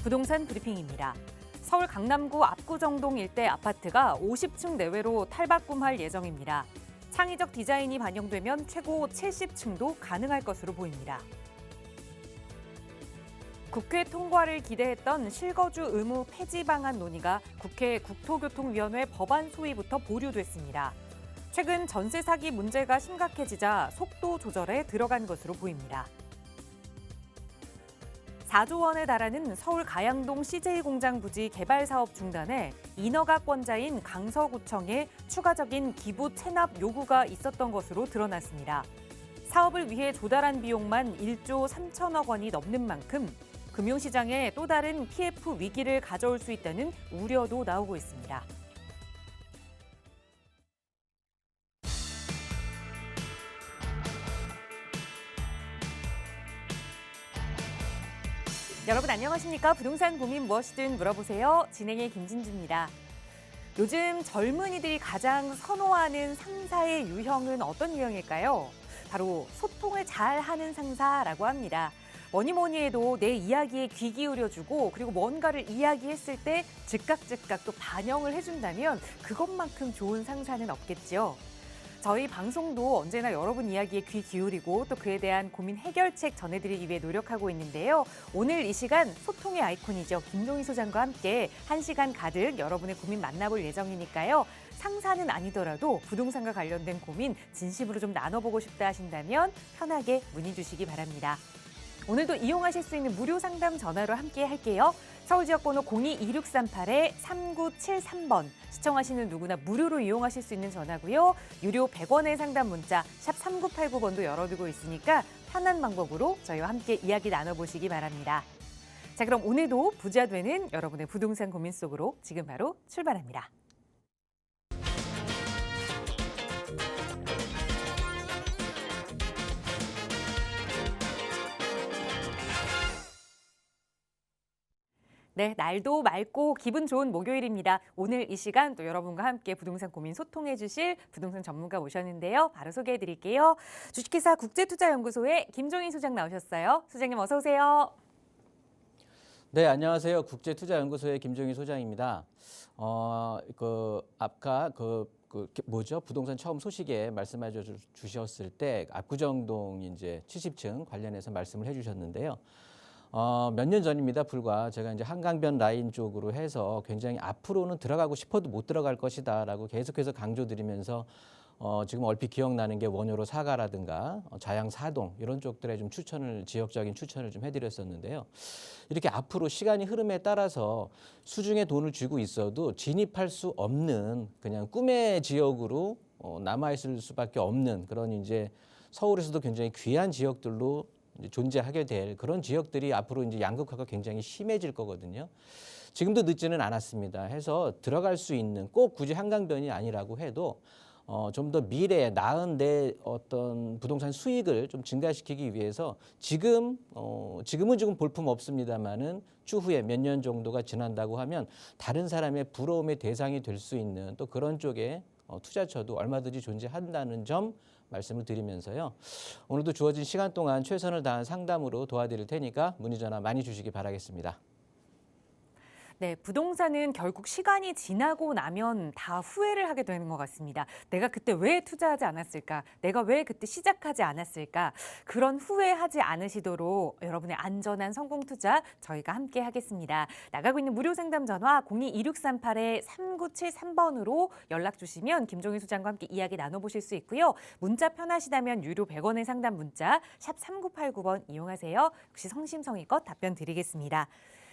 부동산 브리핑입니다. 서울 강남구 압구정동 일대 아파트가 50층 내외로 탈바꿈할 예정입니다. 창의적 디자인이 반영되면 최고 70층도 가능할 것으로 보입니다. 국회 통과를 기대했던 실거주 의무 폐지 방안 논의가 국회 국토교통위원회 법안 소위부터 보류됐습니다. 최근 전세 사기 문제가 심각해지자 속도 조절에 들어간 것으로 보입니다. 4조 원에 달하는 서울 가양동 CJ 공장 부지 개발 사업 중단에 인허가 권자인 강서구청에 추가적인 기부 체납 요구가 있었던 것으로 드러났습니다. 사업을 위해 조달한 비용만 1조 3천억 원이 넘는 만큼 금융시장에 또 다른 PF 위기를 가져올 수 있다는 우려도 나오고 있습니다. 여러분 안녕하십니까? 부동산 고민 무엇이든 물어보세요. 진행의 김진주입니다. 요즘 젊은이들이 가장 선호하는 상사의 유형은 어떤 유형일까요? 바로 소통을 잘하는 상사라고 합니다. 뭐니 해도 내 이야기에 귀 기울여주고 그리고 뭔가를 이야기했을 때 즉각 또 반영을 해준다면 그것만큼 좋은 상사는 없겠죠. 저희 방송도 언제나 여러분 이야기에 귀 기울이고 또 그에 대한 고민 해결책 전해드리기 위해 노력하고 있는데요. 오늘 이 시간 소통의 아이콘이죠. 김종희 소장과 함께 1시간 가득 여러분의 고민 만나볼 예정이니까요. 상사는 아니더라도 부동산과 관련된 고민 진심으로 좀 나눠보고 싶다 하신다면 편하게 문의 주시기 바랍니다. 오늘도 이용하실 수 있는 무료 상담 전화로 함께 할게요. 서울 지역번호 02-2638-3973번. 시청하시는 누구나 무료로 이용하실 수 있는 전화고요. 유료 100원의 상담 문자 샵 3989번도 열어두고 있으니까 편한 방법으로 저희와 함께 이야기 나눠보시기 바랍니다. 자, 그럼 오늘도 부자 되는 여러분의 부동산 고민 속으로 지금 바로 출발합니다. 네, 날도 맑고 기분 좋은 목요일입니다. 오늘 이 시간 또 여러분과 함께 부동산 고민 소통해 주실 부동산 전문가 모셨는데요. 바로 소개해 드릴게요. 주식회사 국제투자연구소의 김종희 소장 나오셨어요. 소장님 어서 오세요. 네, 안녕하세요. 국제투자연구소의 김종희 소장입니다. 아까 부동산 처음 소식에 말씀해 주셨을 때 압구정동 이제 70층 관련해서 말씀을 해 주셨는데요. 몇 년 전입니다. 불과 제가 이제 한강변 라인 쪽으로 해서 굉장히 앞으로는 들어가고 싶어도 못 들어갈 것이다라고 계속해서 강조드리면서 지금 얼핏 기억나는 게 원효로 사가라든가 자양 사동 이런 쪽들에 좀 지역적인 추천을 좀 해드렸었는데요. 이렇게 앞으로 시간이 흐름에 따라서 수중에 돈을 쥐고 있어도 진입할 수 없는 그냥 꿈의 지역으로 남아있을 수밖에 없는 그런 이제 서울에서도 굉장히 귀한 지역들로 존재하게 될 그런 지역들이 앞으로 이제 양극화가 굉장히 심해질 거거든요. 지금도 늦지는 않았습니다. 해서 들어갈 수 있는 꼭 굳이 한강변이 아니라고 해도 좀 더 미래에 나은 내 어떤 부동산 수익을 좀 증가시키기 위해서 지금은 조금 볼품 없습니다만은 추후에 몇 년 정도가 지난다고 하면 다른 사람의 부러움의 대상이 될 수 있는 또 그런 쪽에 투자처도 얼마든지 존재한다는 점 말씀을 드리면서요. 오늘도 주어진 시간 동안 최선을 다한 상담으로 도와드릴 테니까 문의 전화 많이 주시기 바라겠습니다. 네, 부동산은 결국 시간이 지나고 나면 다 후회를 하게 되는 것 같습니다. 내가 그때 왜 투자하지 않았을까? 내가 왜 그때 시작하지 않았을까? 그런 후회하지 않으시도록 여러분의 안전한 성공 투자 저희가 함께 하겠습니다. 나가고 있는 무료 상담 전화 02-2638-3973번으로 연락 주시면 김종희 소장과 함께 이야기 나눠보실 수 있고요. 문자 편하시다면 유료 100원의 상담 문자 샵 3989번 이용하세요. 혹시 성심성의껏 답변 드리겠습니다.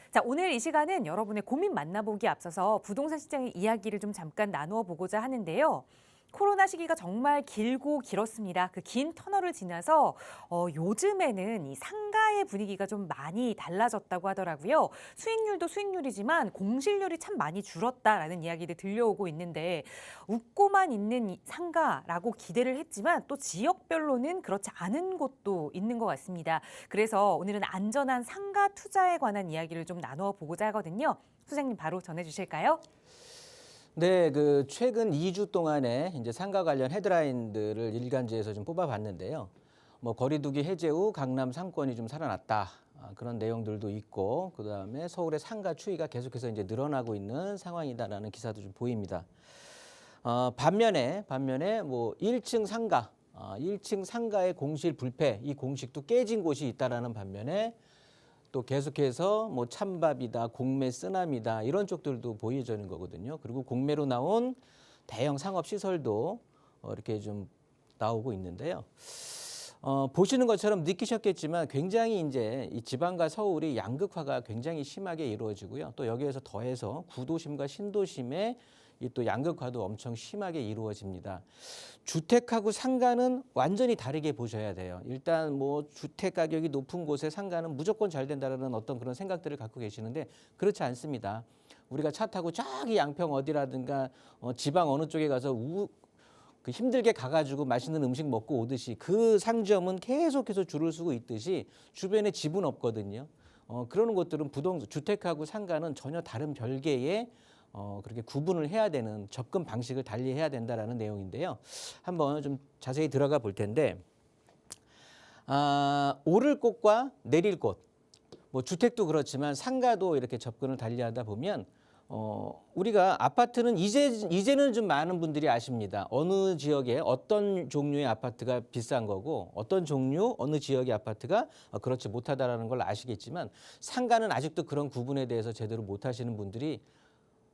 자, 오늘 이 시간은 여러분의 고민 만나보기 앞서서 부동산 시장의 이야기를 좀 잠깐 나누어 보고자 하는데요. 코로나 시기가 정말 길었습니다. 그 긴 터널을 지나서 요즘에는 이 상가의 분위기가 좀 많이 달라졌다고 하더라고요. 수익률도 수익률이지만 공실률이 참 많이 줄었다라는 이야기들 들려오고 있는데 웃고만 있는 이 상가라고 기대를 했지만 또 지역별로는 그렇지 않은 곳도 있는 것 같습니다. 그래서 오늘은 안전한 상가 투자에 관한 이야기를 좀 나누어 보고자 하거든요. 소장님 바로 전해주실까요? 네, 최근 2주 동안에 이제 상가 관련 헤드라인들을 일간지에서 좀 뽑아봤는데요. 거리두기 해제 후 강남 상권이 좀 살아났다. 그런 내용들도 있고 그다음에 서울의 상가 추이가 계속해서 이제 늘어나고 있는 상황이다라는 기사도 좀 보입니다. 반면에 뭐 1층 상가, 1층 상가의 공실 불패 이 공식도 깨진 곳이 있다라는 반면에 또 계속해서 뭐 찬밥이다, 공매 쓰나미다 이런 쪽들도 보여지는 거거든요. 그리고 공매로 나온 대형 상업 시설도 이렇게 좀 나오고 있는데요. 보시는 것처럼 느끼셨겠지만 굉장히 이제 이 지방과 서울이 양극화가 굉장히 심하게 이루어지고요. 또 여기에서 더해서 구도심과 신도심의 이 또 양극화도 엄청 심하게 이루어집니다. 주택하고 상가는 완전히 다르게 보셔야 돼요. 일단 뭐 주택 가격이 높은 곳에 상가는 무조건 잘 된다라는 어떤 그런 생각들을 갖고 계시는데 그렇지 않습니다. 우리가 차 타고 저기 양평 어디라든가 지방 어느 쪽에 가서 그 힘들게 가가지고 맛있는 음식 먹고 오듯이 그 상점은 계속해서 줄을 서고 있듯이 주변에 집은 없거든요. 그러는 것들은 주택하고 상가는 전혀 다른 별개의 그렇게 구분을 해야 되는 접근 방식을 달리 해야 된다라는 내용인데요. 한번 좀 자세히 들어가 볼 텐데 오를 곳과 내릴 곳, 뭐 주택도 그렇지만 상가도 이렇게 접근을 달리하다 보면 우리가 아파트는 이제는 좀 많은 분들이 아십니다. 어느 지역에 어떤 종류의 아파트가 비싼 거고 어떤 종류 어느 지역의 아파트가 그렇지 못하다라는 걸 아시겠지만 상가는 아직도 그런 구분에 대해서 제대로 못하시는 분들이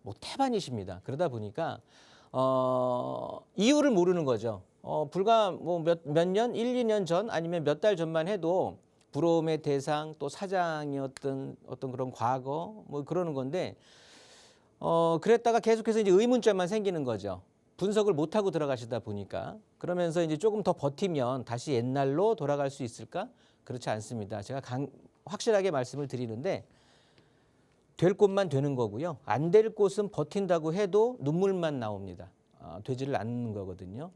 뭐 태반이십니다. 그러다 보니까 이유를 모르는 거죠. 불과 뭐 몇 년, 1, 2년 전 아니면 몇 달 전만 해도 부러움의 대상 또 사장이었던 어떤 그런 과거 뭐 그러는 건데 그랬다가 계속해서 이제 의문점만 생기는 거죠. 분석을 못하고 들어가시다 보니까 그러면서 이제 조금 더 버티면 다시 옛날로 돌아갈 수 있을까? 그렇지 않습니다. 제가 확실하게 말씀을 드리는데 될 곳만 되는 거고요. 안 될 곳은 버틴다고 해도 눈물만 나옵니다. 되지를 않는 거거든요.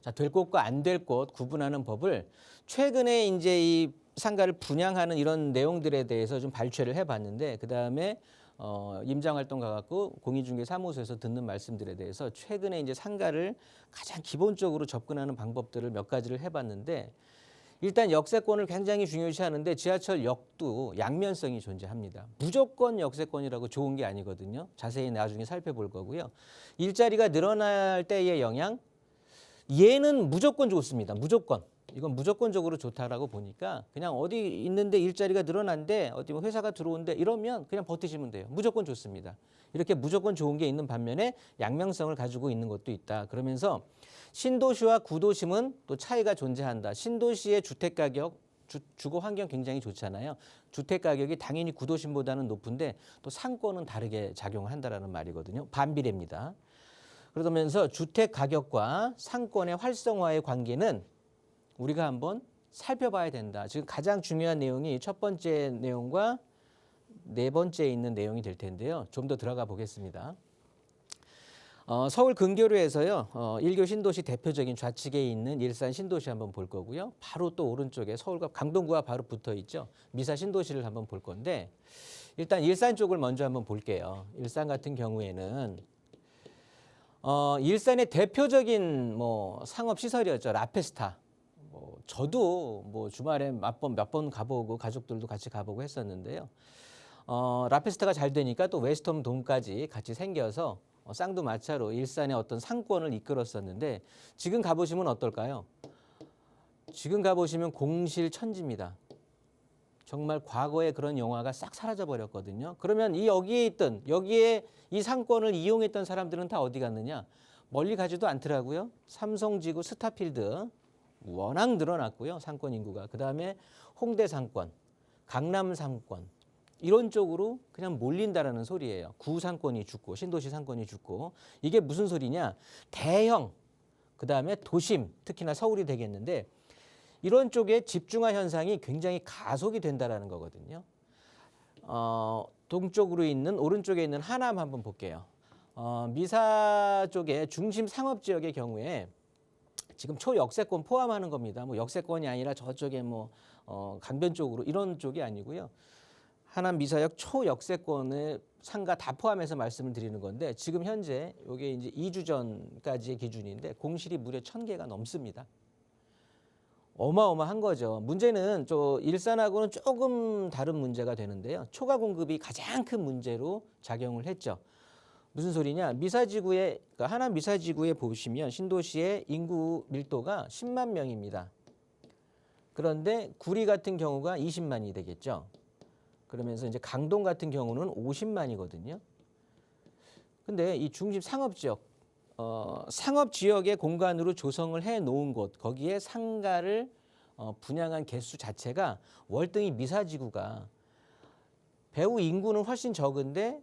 자, 될 곳과 안 될 곳 구분하는 법을 최근에 이제 이 상가를 분양하는 이런 내용들에 대해서 좀 발췌를 해봤는데 그 다음에 임장활동 가갖고 공인중개사무소에서 듣는 말씀들에 대해서 최근에 이제 상가를 가장 기본적으로 접근하는 방법들을 몇 가지를 해봤는데 일단 역세권을 굉장히 중요시하는데 지하철역도 양면성이 존재합니다. 무조건 역세권이라고 좋은 게 아니거든요. 자세히 나중에 살펴볼 거고요. 일자리가 늘어날 때의 영향, 얘는 무조건 좋습니다. 무조건. 이건 무조건적으로 좋다라고 보니까 그냥 어디 있는데 일자리가 늘어난데 어디 뭐 회사가 들어온대 이러면 그냥 버티시면 돼요. 무조건 좋습니다. 이렇게 무조건 좋은 게 있는 반면에 양면성을 가지고 있는 것도 있다. 그러면서 신도시와 구도심은 또 차이가 존재한다. 신도시의 주택 가격, 주거 환경 굉장히 좋잖아요. 주택 가격이 당연히 구도심보다는 높은데 또 상권은 다르게 작용을 한다라는 말이거든요. 반비례입니다. 그러면서 주택 가격과 상권의 활성화의 관계는 우리가 한번 살펴봐야 된다. 지금 가장 중요한 내용이 첫 번째 내용과 네 번째에 있는 내용이 될 텐데요. 좀 더 들어가 보겠습니다. 서울 근교로에서요. 1교 신도시 대표적인 좌측에 있는 일산 신도시 한번 볼 거고요. 바로 또 오른쪽에 서울과 강동구와 바로 붙어 있죠. 미사 신도시를 한번 볼 건데 일단 일산 쪽을 먼저 한번 볼게요. 일산 같은 경우에는 일산의 대표적인 뭐 상업 시설이었죠. 라페스타. 저도 뭐 주말에 몇 번 가보고 가족들도 같이 가보고 했었는데요. 라페스타가 잘 되니까 또 웨스턴 돔까지 같이 생겨서 쌍두마차로 일산의 어떤 상권을 이끌었었는데 지금 가보시면 어떨까요? 지금 가보시면 공실천지입니다. 정말 과거의 그런 영화가 싹 사라져 버렸거든요. 그러면 여기에 이 상권을 이용했던 사람들은 다 어디 갔느냐? 멀리 가지도 않더라고요. 삼성지구 스타필드 워낙 늘어났고요. 상권 인구가. 그다음에 홍대 상권, 강남 상권 이런 쪽으로 그냥 몰린다라는 소리예요. 구상권이 죽고 신도시 상권이 죽고 이게 무슨 소리냐? 대형 그다음에 도심 특히나 서울이 되겠는데 이런 쪽에 집중화 현상이 굉장히 가속이 된다라는 거거든요. 동쪽으로 있는 오른쪽에 있는 하남 한번 볼게요. 미사 쪽의 중심 상업 지역의 경우에 지금 초역세권 포함하는 겁니다. 뭐 역세권이 아니라 저쪽에 뭐 강변 쪽으로 이런 쪽이 아니고요. 하남 미사역 초역세권의 상가 다 포함해서 말씀을 드리는 건데 지금 현재 이게 이제 2주 전까지의 기준인데 공실이 무려 1,000개가 넘습니다. 어마어마한 거죠. 문제는 일산하고는 조금 다른 문제가 되는데요. 초과 공급이 가장 큰 문제로 작용을 했죠. 무슨 소리냐? 미사지구에, 그러니까 하남 미사지구에 보시면 신도시의 인구 밀도가 10만 명입니다. 그런데 구리 같은 경우가 20만이 되겠죠. 그러면서 이제 강동 같은 경우는 50만이거든요. 근데 이 중심 상업지역, 상업지역의 공간으로 조성을 해 놓은 곳, 거기에 상가를 분양한 개수 자체가 월등히 미사지구가 배후 인구는 훨씬 적은데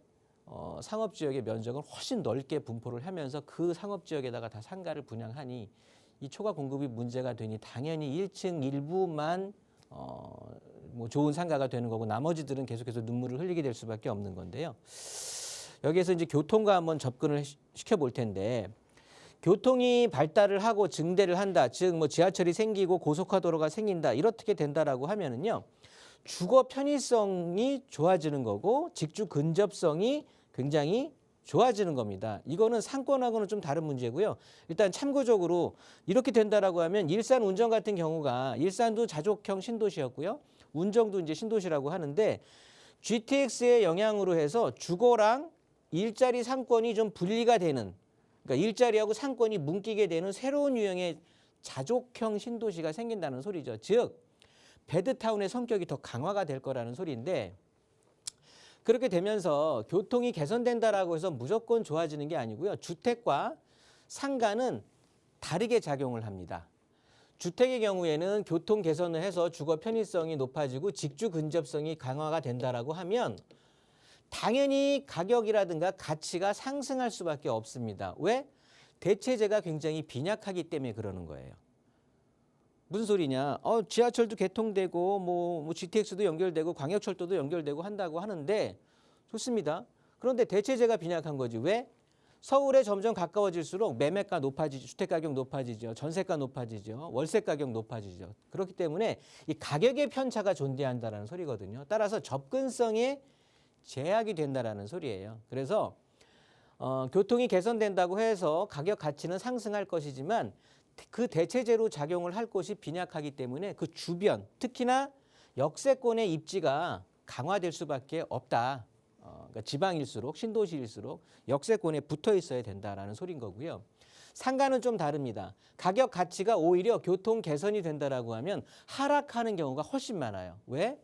상업지역의 면적은 훨씬 넓게 분포를 하면서 그 상업지역에다가 다 상가를 분양하니 이 초과 공급이 문제가 되니 당연히 1층 일부만 뭐 좋은 상가가 되는 거고 나머지들은 계속해서 눈물을 흘리게 될 수밖에 없는 건데요. 여기에서 이제 교통과 한번 접근을 시켜볼 텐데 교통이 발달을 하고 증대를 한다. 즉 뭐 지하철이 생기고 고속화도로가 생긴다. 이렇게 된다라고 하면은요. 주거 편의성이 좋아지는 거고 직주 근접성이 굉장히 좋아지는 겁니다. 이거는 상권하고는 좀 다른 문제고요. 일단 참고적으로 이렇게 된다라고 하면 일산 운정 같은 경우가 일산도 자족형 신도시였고요. 운정도 이제 신도시라고 하는데 GTX의 영향으로 해서 주거랑 일자리 상권이 좀 분리가 되는, 그러니까 일자리하고 상권이 뭉기게 되는 새로운 유형의 자족형 신도시가 생긴다는 소리죠. 즉 배드타운의 성격이 더 강화가 될 거라는 소리인데 그렇게 되면서 교통이 개선된다라고 해서 무조건 좋아지는 게 아니고요. 주택과 상가는 다르게 작용을 합니다. 주택의 경우에는 교통 개선을 해서 주거 편의성이 높아지고 직주 근접성이 강화가 된다라고 하면 당연히 가격이라든가 가치가 상승할 수밖에 없습니다. 왜? 대체재가 굉장히 빈약하기 때문에 그러는 거예요. 무슨 소리냐? 지하철도 개통되고 뭐 GTX도 연결되고 광역철도도 연결되고 한다고 하는데 좋습니다. 그런데 대체재가 빈약한 거지. 왜? 서울에 점점 가까워질수록 매매가 높아지죠. 주택가격 높아지죠. 전세가 높아지죠. 월세 가격 높아지죠. 그렇기 때문에 이 가격의 편차가 존재한다는 소리거든요. 따라서 접근성에 제약이 된다라는 소리예요. 그래서 교통이 개선된다고 해서 가격 가치는 상승할 것이지만 그 대체재로 작용을 할 곳이 빈약하기 때문에 그 주변, 특히나 역세권의 입지가 강화될 수밖에 없다. 그러니까 지방일수록, 신도시일수록 역세권에 붙어 있어야 된다라는 소리인 거고요. 상가는 좀 다릅니다. 가격 가치가 오히려 교통 개선이 된다라고 하면 하락하는 경우가 훨씬 많아요. 왜?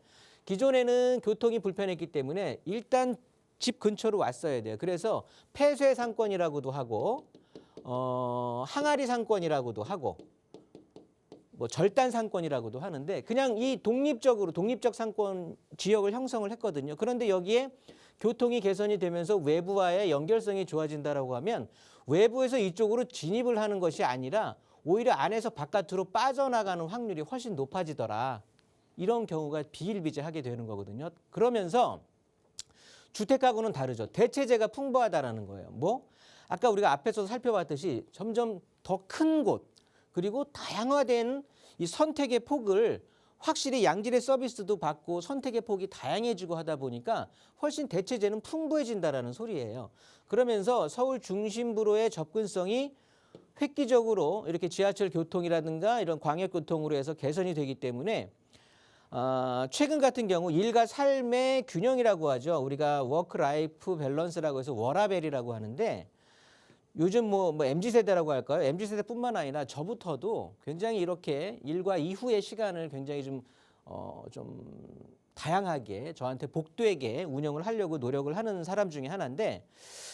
기존에는 교통이 불편했기 때문에 일단 집 근처로 왔어야 돼요. 그래서 폐쇄 상권이라고도 하고 항아리 상권이라고도 하고 뭐 절단 상권이라고도 하는데 그냥 이 독립적 상권 지역을 형성을 했거든요. 그런데 여기에 교통이 개선이 되면서 외부와의 연결성이 좋아진다라고 하면 외부에서 이쪽으로 진입을 하는 것이 아니라 오히려 안에서 바깥으로 빠져나가는 확률이 훨씬 높아지더라. 이런 경우가 비일비재하게 되는 거거든요. 그러면서 주택하고는 다르죠. 대체재가 풍부하다라는 거예요. 뭐? 아까 우리가 앞에서 살펴봤듯이 점점 더 큰 곳 그리고 다양화된 이 선택의 폭을 확실히 양질의 서비스도 받고 선택의 폭이 다양해지고 하다 보니까 훨씬 대체재는 풍부해진다라는 소리예요. 그러면서 서울 중심부로의 접근성이 획기적으로 이렇게 지하철 교통이라든가 이런 광역교통으로 해서 개선이 되기 때문에 최근 같은 경우 일과 삶의 균형이라고 하죠. 우리가 워크 라이프 밸런스라고 해서 워라밸이라고 하는데 요즘 뭐 MZ세대라고 할까요? MZ세대뿐만 아니라 저부터도 굉장히 이렇게 일과 이후의 시간을 굉장히 좀 다양하게 저한테 복되게 운영을 하려고 노력을 하는 사람 중에 하나인데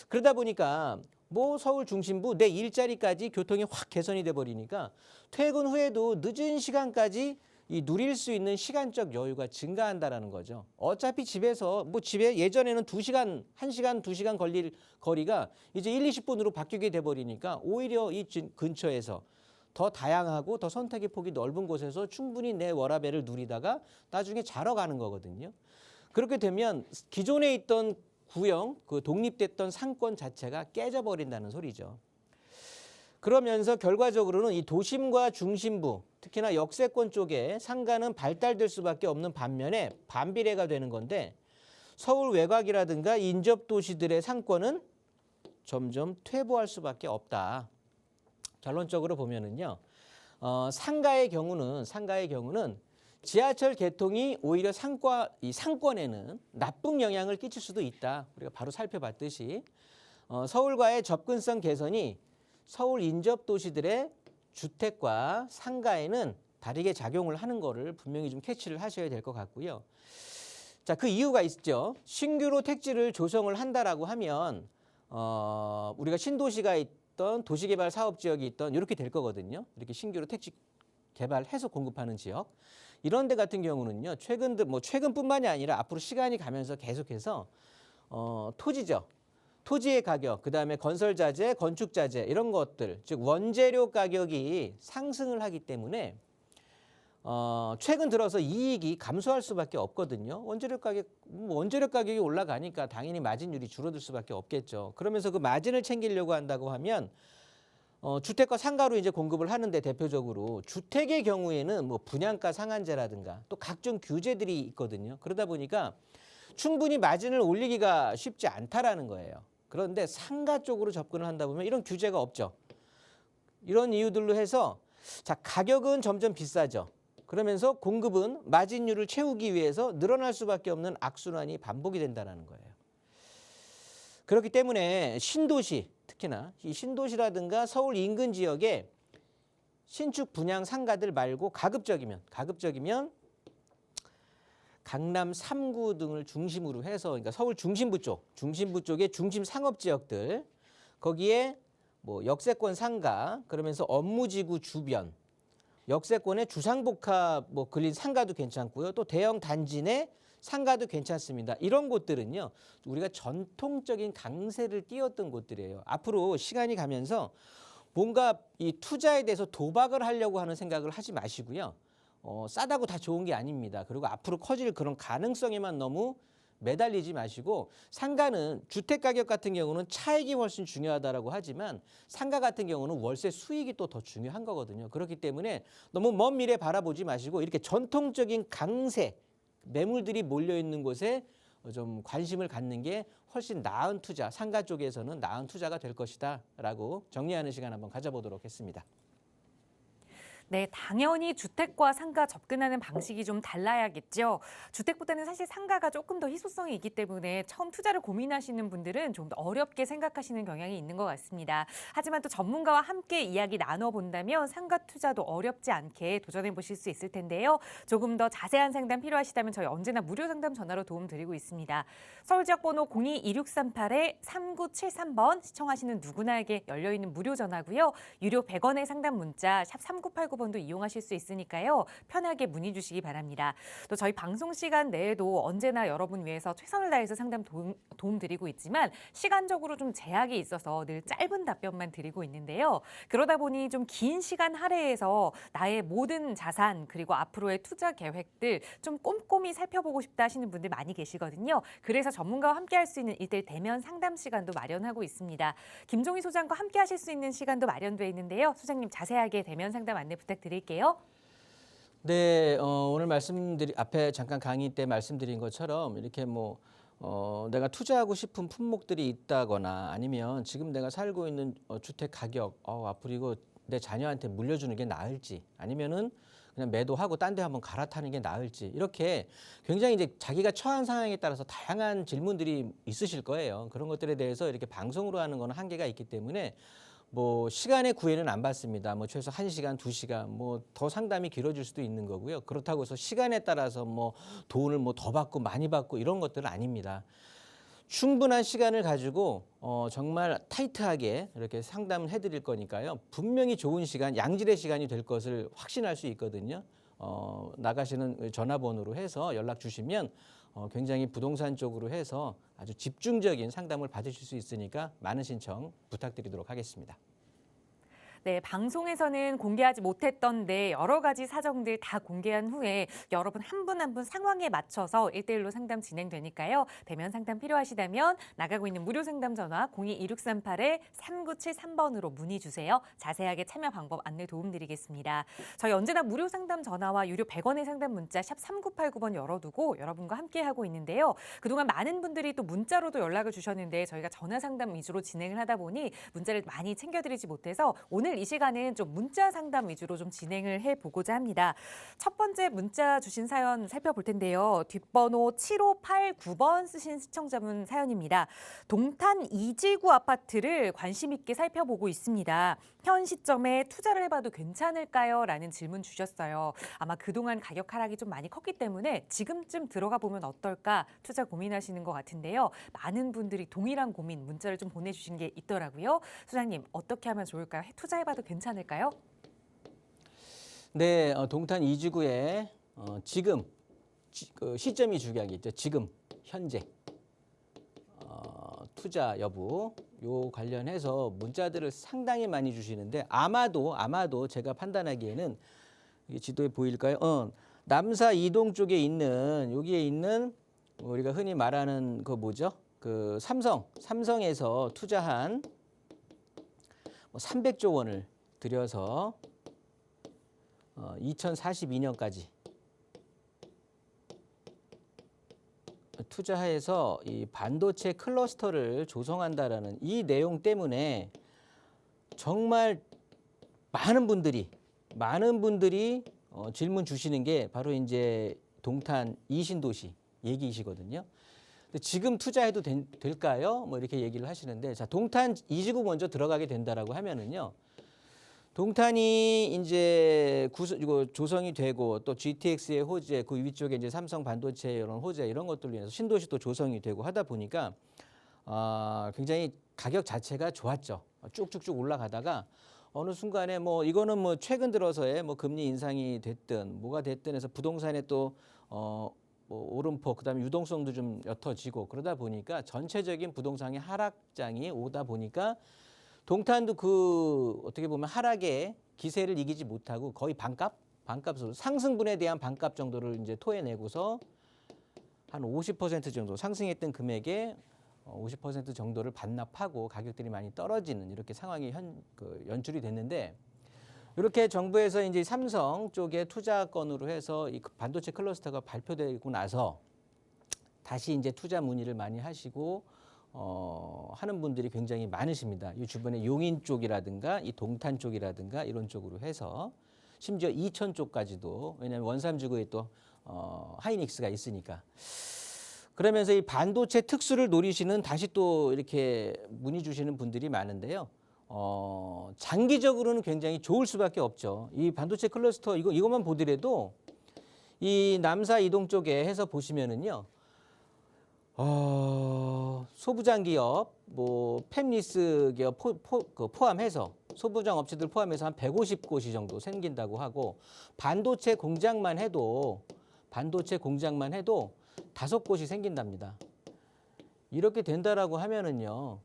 그러다 보니까 뭐 서울 중심부 내 일자리까지 교통이 확 개선이 돼 버리니까 퇴근 후에도 늦은 시간까지 이 누릴 수 있는 시간적 여유가 증가한다라는 거죠. 어차피 집에서 집에 예전에는 2시간, 1시간, 2시간 걸릴 거리가 이제 1, 20분으로 바뀌게 돼 버리니까 오히려 이 근처에서 더 다양하고 더 선택의 폭이 넓은 곳에서 충분히 내 워라밸을 누리다가 나중에 자러 가는 거거든요. 그렇게 되면 기존에 있던 구형, 그 독립됐던 상권 자체가 깨져버린다는 소리죠. 그러면서 결과적으로는 이 도심과 중심부, 특히나 역세권 쪽에 상가는 발달될 수밖에 없는 반면에 반비례가 되는 건데 서울 외곽이라든가 인접 도시들의 상권은 점점 퇴보할 수밖에 없다. 결론적으로 보면은요. 상가의 경우는 지하철 개통이 오히려 이 상권에는 나쁜 영향을 끼칠 수도 있다. 우리가 바로 살펴봤듯이 서울과의 접근성 개선이 서울 인접 도시들의 주택과 상가에는 다르게 작용을 하는 거를 분명히 좀 캐치를 하셔야 될 것 같고요. 자, 그 이유가 있죠. 신규로 택지를 조성을 한다라고 하면 우리가 신도시가 있던 도시개발 사업지역이 있던 이렇게 될 거거든요. 이렇게 신규로 택지 개발해서 공급하는 지역. 이런 데 같은 경우는요. 최근뿐만이 아니라 앞으로 시간이 가면서 계속해서 토지죠. 토지의 가격, 그다음에 건설 자재, 건축 자재 이런 것들, 즉 원재료 가격이 상승을 하기 때문에 최근 들어서 이익이 감소할 수밖에 없거든요. 원재료 가격이 올라가니까 당연히 마진율이 줄어들 수밖에 없겠죠. 그러면서 그 마진을 챙기려고 한다고 하면 주택과 상가로 이제 공급을 하는데 대표적으로 주택의 경우에는 뭐 분양가 상한제라든가 또 각종 규제들이 있거든요. 그러다 보니까 충분히 마진을 올리기가 쉽지 않다라는 거예요. 그런데 상가 쪽으로 접근을 한다 보면 이런 규제가 없죠. 이런 이유들로 해서 자, 가격은 점점 비싸죠. 그러면서 공급은 마진율을 채우기 위해서 늘어날 수밖에 없는 악순환이 반복이 된다는 거예요. 그렇기 때문에 신도시, 특히나 이 신도시라든가 서울 인근 지역에 신축 분양 상가들 말고 가급적이면 강남 3구 등을 중심으로 해서 그러니까 서울 중심부 쪽의 중심 상업 지역들 거기에 뭐 역세권 상가 그러면서 업무지구 주변 역세권의 주상복합 뭐 걸린 상가도 괜찮고요. 또 대형 단지 내 상가도 괜찮습니다. 이런 곳들은요. 우리가 전통적인 강세를 띄웠던 곳들이에요. 앞으로 시간이 가면서 뭔가 이 투자에 대해서 도박을 하려고 하는 생각을 하지 마시고요. 싸다고 다 좋은 게 아닙니다. 그리고 앞으로 커질 그런 가능성에만 너무 매달리지 마시고 상가는 주택 가격 같은 경우는 차익이 훨씬 중요하다라고 하지만 상가 같은 경우는 월세 수익이 또 더 중요한 거거든요. 그렇기 때문에 너무 먼 미래 바라보지 마시고 이렇게 전통적인 강세 매물들이 몰려 있는 곳에 좀 관심을 갖는 게 훨씬 나은 투자, 상가 쪽에서는 나은 투자가 될 것이다라고 정리하는 시간 한번 가져보도록 했습니다. 네, 당연히 주택과 상가 접근하는 방식이 좀 달라야겠죠. 주택보다는 사실 상가가 조금 더 희소성이 있기 때문에 처음 투자를 고민하시는 분들은 좀 더 어렵게 생각하시는 경향이 있는 것 같습니다. 하지만 또 전문가와 함께 이야기 나눠본다면 상가 투자도 어렵지 않게 도전해 보실 수 있을 텐데요. 조금 더 자세한 상담 필요하시다면 저희 언제나 무료 상담 전화로 도움 드리고 있습니다. 서울 지역 번호 02-2638-3973번 시청하시는 누구나에게 열려있는 무료 전화고요. 유료 100원의 상담 문자 샵 3989 번도 이용하실 수 있으니까요. 편하게 문의 주시기 바랍니다. 또 저희 방송 시간 내에도 언제나 여러분 위해서 최선을 다해서 상담 도움 드리고 있지만 시간적으로 좀 제약이 있어서 늘 짧은 답변만 드리고 있는데요. 그러다 보니 좀 긴 시간 할애해서 나의 모든 자산 그리고 앞으로의 투자 계획들 좀 꼼꼼히 살펴보고 싶다 하시는 분들 많이 계시거든요. 그래서 전문가와 함께 할 수 있는 1대1 대면 상담 시간도 마련하고 있습니다. 김종희 소장과 함께 하실 수 있는 시간도 마련되어 있는데요. 소장님 자세하게 대면 상담 안내 부탁드릴게요. 네, 오늘 앞에 잠깐 강의 때 말씀드린 것처럼 이렇게 내가 투자하고 싶은 품목들이 있다거나 아니면 지금 내가 살고 있는 주택 가격, 앞으로 이거 내 자녀한테 물려주는 게 나을지 아니면은 그냥 매도하고 딴 데 한번 갈아타는 게 나을지 이렇게 굉장히 이제 자기가 처한 상황에 따라서 다양한 질문들이 있으실 거예요. 그런 것들에 대해서 이렇게 방송으로 하는 거는 한계가 있기 때문에 시간의 구애는 안 받습니다. 최소 1시간, 2시간, 더 상담이 길어질 수도 있는 거고요. 그렇다고 해서 시간에 따라서 돈을 더 받고 많이 받고 이런 것들은 아닙니다. 충분한 시간을 가지고 정말 타이트하게 이렇게 상담을 해드릴 거니까요. 분명히 좋은 시간, 양질의 시간이 될 것을 확신할 수 있거든요. 나가시는 전화번호로 해서 연락 주시면 굉장히 부동산 쪽으로 해서 아주 집중적인 상담을 받으실 수 있으니까 많은 신청 부탁드리도록 하겠습니다. 네, 방송에서는 공개하지 못했던 여러 가지 사정들 다 공개한 후에 여러분 한 분 한 분 상황에 맞춰서 1대1로 상담 진행되니까요. 대면 상담 필요하시다면 나가고 있는 무료 상담 전화 02-2638-3973번으로 문의 주세요. 자세하게 참여 방법 안내 도움드리겠습니다. 저희 언제나 무료 상담 전화와 유료 100원의 상담 문자 샵 3989번 열어두고 여러분과 함께하고 있는데요. 그동안 많은 분들이 또 문자로도 연락을 주셨는데 저희가 전화 상담 위주로 진행을 하다 보니 문자를 많이 챙겨드리지 못해서 오늘 오늘 이 시간은 좀 문자 상담 위주로 좀 진행을 해보고자 합니다. 첫 번째 문자 주신 사연 살펴볼 텐데요. 뒷번호 7589번 쓰신 시청자분 사연입니다. 동탄 이지구 아파트를 관심 있게 살펴보고 있습니다. 현 시점에 투자를 해봐도 괜찮을까요? 라는 질문 주셨어요. 아마 그동안 가격 하락이 좀 많이 컸기 때문에 지금쯤 들어가 보면 어떨까 투자 고민하시는 것 같은데요. 많은 분들이 동일한 고민 문자를 좀 보내주신 게 있더라고요. 소장님 어떻게 하면 좋을까요? 투자해봐도 괜찮을까요? 네, 동탄 이지구에 지금 시점이 중요하겠죠. 지금 현재 투자 여부 요 관련해서 문자들을 상당히 많이 주시는데 아마도 제가 판단하기에는 이게 지도에 보일까요? 남사 이동 쪽에 있는 여기에 있는 우리가 흔히 말하는 그 뭐죠? 그 삼성에서 투자한 300조 원을 들여서 2042년까지 투자해서 이 반도체 클러스터를 조성한다라는 이 내용 때문에 정말 많은 분들이 질문 주시는 게 바로 이제 동탄 이신도시 얘기이시거든요. 근데 지금 투자해도 될까요? 뭐 이렇게 얘기를 하시는데, 자, 동탄 이지구 먼저 들어가게 된다라고 하면은요. 동탄이 이제 이거 조성이 되고 또 GTX의 호재, 그 위쪽에 이제 삼성 반도체 이런 호재 이런 것들로 인해서 신도시도 조성이 되고 하다 보니까 굉장히 가격 자체가 좋았죠. 쭉쭉쭉 올라가다가 어느 순간에 뭐 이거는 뭐 최근 들어서의 뭐 금리 인상이 됐든 뭐가 됐든 해서 부동산에 또 뭐 오름폭 그다음에 유동성도 좀 옅어지고 그러다 보니까 전체적인 부동산의 하락장이 오다 보니까 동탄도 그 어떻게 보면 하락의 기세를 이기지 못하고 거의 반값으로 상승분에 대한 반값 정도를 이제 토해내고서 한 50% 정도 상승했던 금액의 50% 정도를 반납하고 가격들이 많이 떨어지는 이렇게 상황이 연출이 됐는데, 이렇게 정부에서 이제 삼성 쪽에 투자건으로 해서 이 반도체 클러스터가 발표되고 나서 다시 이제 투자 문의를 많이 하시고 하는 분들이 굉장히 많으십니다. 이 주변에 용인 쪽이라든가 이 동탄 쪽이라든가 이런 쪽으로 해서 심지어 이천 쪽까지도, 왜냐하면 원삼지구에 또 하이닉스가 있으니까. 그러면서 이 반도체 특수를 노리시는 다시 또 이렇게 문의 주시는 분들이 많은데요. 장기적으로는 굉장히 좋을 수밖에 없죠. 이 반도체 클러스터 이것만 보더라도 이 남사 이동 쪽에 해서 보시면은요. 소부장 기업, 뭐 팹리스 기업 포함해서 소부장 업체들 포함해서 한 150곳이 정도 생긴다고 하고, 반도체 공장만 해도 5곳이 생긴답니다. 이렇게 된다라고 하면은요,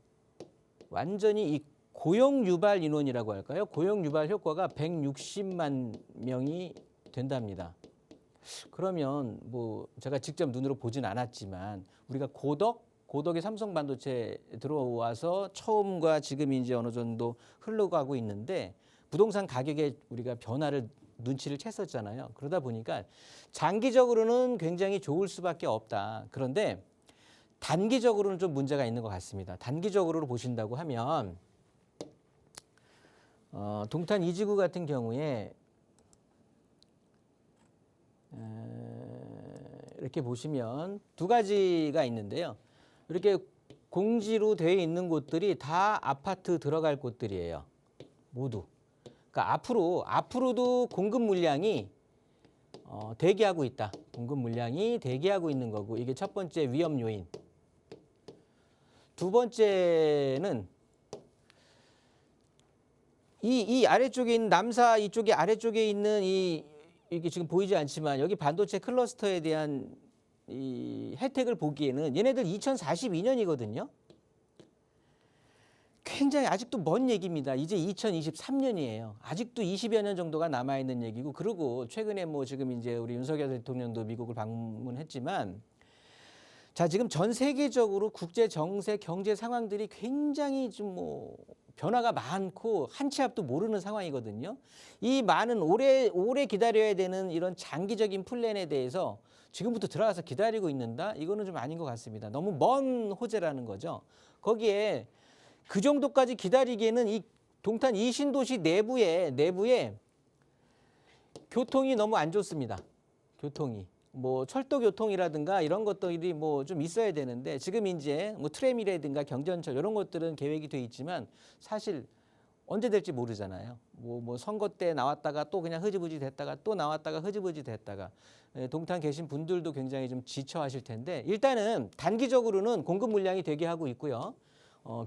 완전히 이 고용 유발 인원이라고 할까요? 고용 유발 효과가 160만 명이 된답니다. 그러면 뭐 제가 직접 눈으로 보진 않았지만 우리가 고덕의 삼성 반도체 들어와서 처음과 지금 이제 어느 정도 흘러가고 있는데 부동산 가격에 우리가 변화를 눈치를 챘었잖아요. 그러다 보니까 장기적으로는 굉장히 좋을 수밖에 없다. 그런데 단기적으로는 좀 문제가 있는 것 같습니다. 단기적으로 보신다고 하면 동탄 이지구 같은 경우에 이렇게 보시면 두 가지가 있는데요. 이렇게 공지로 되어 있는 곳들이 다 아파트 들어갈 곳들이에요. 모두. 그러니까 앞으로도 공급 물량이 대기하고 있다. 공급 물량이 대기하고 있는 거고, 이게 첫 번째 위험 요인. 두 번째는 이 아래쪽에 있는 남사 이쪽에 아래쪽에 있는 이게 지금 보이지 않지만 여기 반도체 클러스터에 대한 이 혜택을 보기에는 얘네들 2042년이거든요. 굉장히 아직도 먼 얘기입니다. 이제 2023년이에요. 아직도 20여 년 정도가 남아 있는 얘기고, 그리고 최근에 뭐 지금 이제 우리 윤석열 대통령도 미국을 방문했지만, 자, 지금 전 세계적으로 국제 정세 경제 상황들이 굉장히 좀 뭐 변화가 많고 한 치 앞도 모르는 상황이거든요. 이 많은 오래 기다려야 되는 이런 장기적인 플랜에 대해서 지금부터 들어가서 기다리고 있는다? 이거는 좀 아닌 것 같습니다. 너무 먼 호재라는 거죠. 거기에 그 정도까지 기다리기에는 이 동탄 이 신도시 내부에 교통이 너무 안 좋습니다. 교통이. 뭐 철도 교통이라든가 이런 것들이 뭐 좀 있어야 되는데 지금 이제 뭐 트램이라든가 경전철 이런 것들은 계획이 돼 있지만 사실 언제 될지 모르잖아요. 뭐 선거 때 나왔다가 또 그냥 흐지부지 됐다가 또 나왔다가 흐지부지 됐다가 동탄 계신 분들도 굉장히 좀 지쳐하실 텐데 일단은 단기적으로는 공급 물량이 되게 하고 있고요.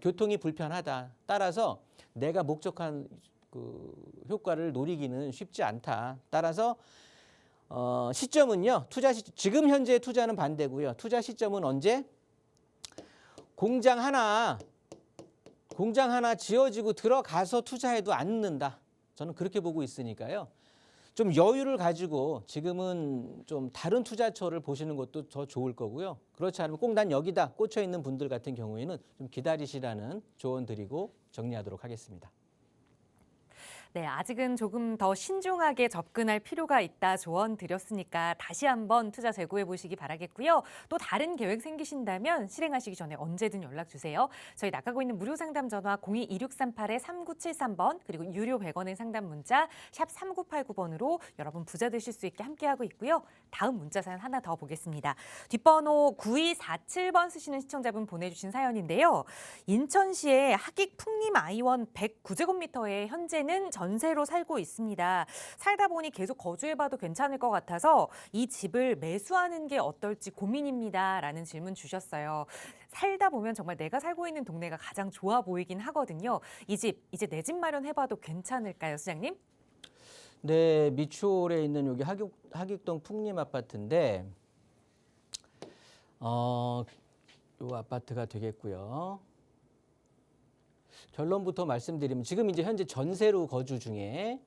교통이 불편하다. 따라서 내가 목적한 그 효과를 노리기는 쉽지 않다. 따라서 시점은요. 지금 현재 투자는 반대고요. 투자 시점은 언제? 공장 하나 지어지고 들어가서 투자해도 안 늦는다. 저는 그렇게 보고 있으니까요. 좀 여유를 가지고 지금은 좀 다른 투자처를 보시는 것도 더 좋을 거고요. 그렇지 않으면 꼭 난 여기다 꽂혀 있는 분들 같은 경우에는 좀 기다리시라는 조언 드리고 정리하도록 하겠습니다. 네, 아직은 조금 더 신중하게 접근할 필요가 있다 조언 드렸으니까 다시 한번 투자 재고해 보시기 바라겠고요. 또 다른 계획 생기신다면 실행하시기 전에 언제든 연락 주세요. 저희 나가고 있는 무료 상담 전화 02-2638-3973번 그리고 유료 100원의 상담 문자 샵 3989번으로 여러분 부자 되실 수 있게 함께하고 있고요. 다음 문자 사연 하나 더 보겠습니다. 뒷번호 9247번 쓰시는 시청자분 보내주신 사연인데요. 인천시의 하객 풍림 아이원 109제곱미터에 현재는 전세로 살고 있습니다. 살다 보니 계속 거주해봐도 괜찮을 것 같아서 이 집을 매수하는 게 어떨지 고민입니다. 라는 질문 주셨어요. 살다 보면 정말 내가 살고 있는 동네가 가장 좋아 보이긴 하거든요. 이 집, 이제 내 집 마련해봐도 괜찮을까요, 수장님? 네, 미추홀에 있는 여기 하객동 풍림 아파트인데 요 아파트가 되겠고요. 결론부터 말씀드리면 지금 이제 현재 전세 거주 중에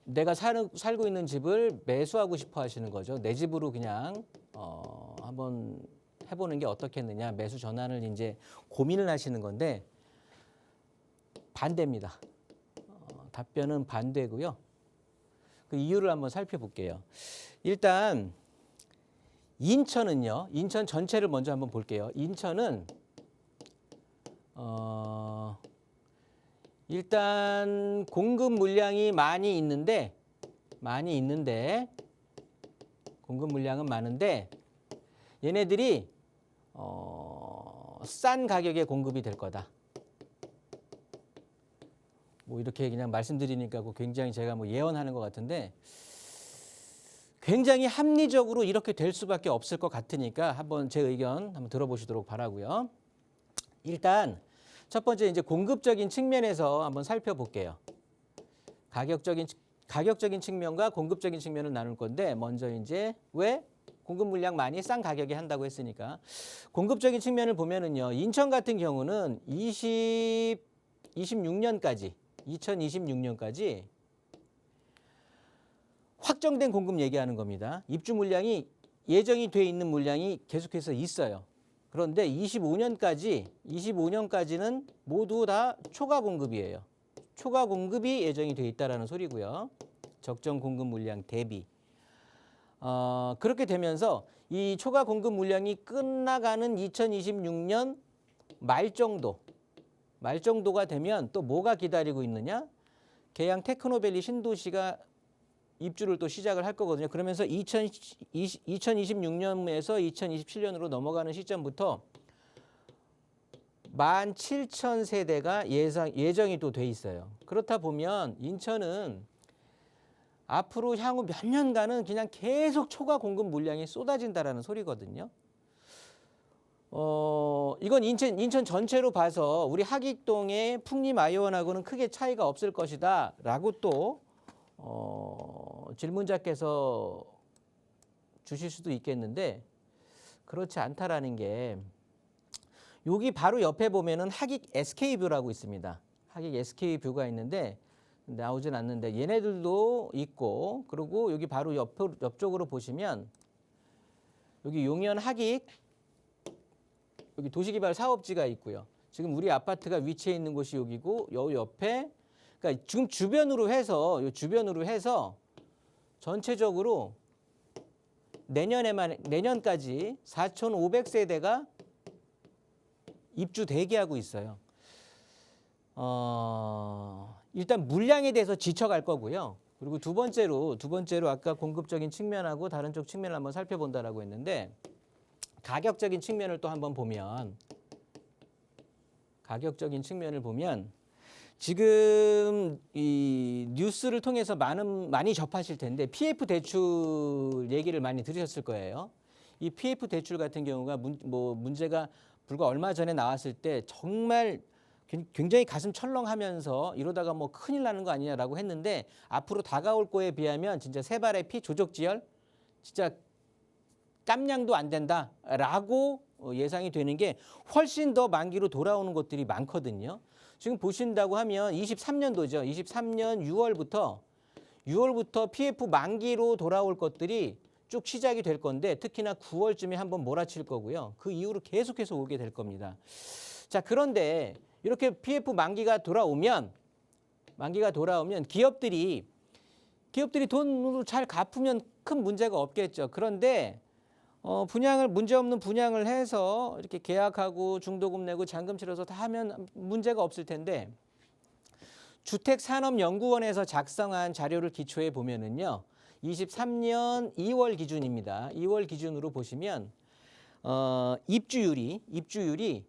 내가 살고 있는 집을 매수하고 싶어 하시는 거죠. 내 집으로 그냥 한번 해보는 게 어떻겠느냐. 매수 전환을 이제 고민을 하시는 건데 반대입니다. 답변은 반대고요. 그 이유를 한번 살펴볼게요. 일단 인천은요. 인천 전체를 먼저 한번 볼게요. 인천은 일단 공급 물량이 많이 있는데 공급 물량은 많은데 얘네들이 싼 가격에 공급이 될 거다. 뭐 이렇게 그냥 말씀드리니까 굉장히 제가 뭐 예언하는 것 같은데 굉장히 합리적으로 이렇게 될 수밖에 없을 것 같으니까 한번 제 의견 한번 들어보시도록 바라고요. 일단 첫 번째 이제 공급적인 측면에서 한번 살펴볼게요. 가격적인 측면과 공급적인 측면을 나눌 건데 먼저 이제 왜 공급 물량 많이 싼 가격에 한다고 했으니까 공급적인 측면을 보면은요. 인천 같은 경우는 2026년까지 확정된 공급 얘기하는 겁니다. 입주 물량이 예정이 돼 있는 물량이 계속해서 있어요. 그런데 25년까지는 모두 다 초과 공급이에요. 초과 공급이 예정이 돼 있다라는 소리고요. 적정 공급 물량 대비. 그렇게 되면서 이 초과 공급 물량이 끝나가는 2026년 말 정도가 되면 또 뭐가 기다리고 있느냐? 계양 테크노밸리 신도시가 입주를 또 시작을 할 거거든요. 그러면서 2026년에서 2027년으로 넘어가는 시점부터 17,000세대가 예정이 또 돼 있어요. 그렇다 보면 인천은 앞으로 향후 몇 년간은 그냥 계속 초과 공급 물량이 쏟아진다라는 소리거든요. 이건 인천 전체로 봐서 우리 하객동의 풍림 아이원하고는 크게 차이가 없을 것이다 라고 또 질문자께서 주실 수도 있겠는데 그렇지 않다라는 게 여기 바로 옆에 보면은 하객 SK뷰라고 있습니다. 하객 SK뷰가 있는데 나오진 않는데 얘네들도 있고 그리고 여기 바로 옆쪽으로 보시면 여기 용현 하객 여기 도시개발 사업지가 있고요. 지금 우리 아파트가 위치해 있는 곳이 여기고 요 옆에 그러니까 지금 주변으로 해서 전체적으로 내년까지 4,500세대가 입주 대기하고 있어요. 일단 물량에 대해서 지쳐갈 거고요. 그리고 두 번째로 아까 공급적인 측면하고 다른 쪽 측면을 한번 살펴본다라고 했는데 가격적인 측면을 또 한번 보면 지금 이 뉴스를 통해서 많이 접하실 텐데 PF 대출 얘기를 많이 들으셨을 거예요. 이 PF 대출 같은 경우가 문제가 불과 얼마 전에 나왔을 때 정말 굉장히 가슴 철렁하면서 이러다가 뭐 큰일 나는 거 아니냐라고 했는데 앞으로 다가올 거에 비하면 진짜 세 발의 피 조족지혈 진짜 깜냥도 안 된다라고 예상이 되는 게 훨씬 더 만기로 돌아오는 것들이 많거든요. 지금 보신다고 하면 23년도죠. 23년 6월부터 PF 만기로 돌아올 것들이 쭉 시작이 될 건데 특히나 9월쯤에 한번 몰아칠 거고요. 그 이후로 계속해서 오게 될 겁니다. 자, 그런데 이렇게 PF 만기가 돌아오면 기업들이 돈으로 잘 갚으면 큰 문제가 없겠죠. 그런데 문제없는 분양을 해서 이렇게 계약하고 중도금 내고 잔금 치러서 다 하면 문제가 없을 텐데 주택산업연구원에서 작성한 자료를 기초해 보면은요. 23년 2월 기준입니다. 2월 기준으로 보시면 입주율이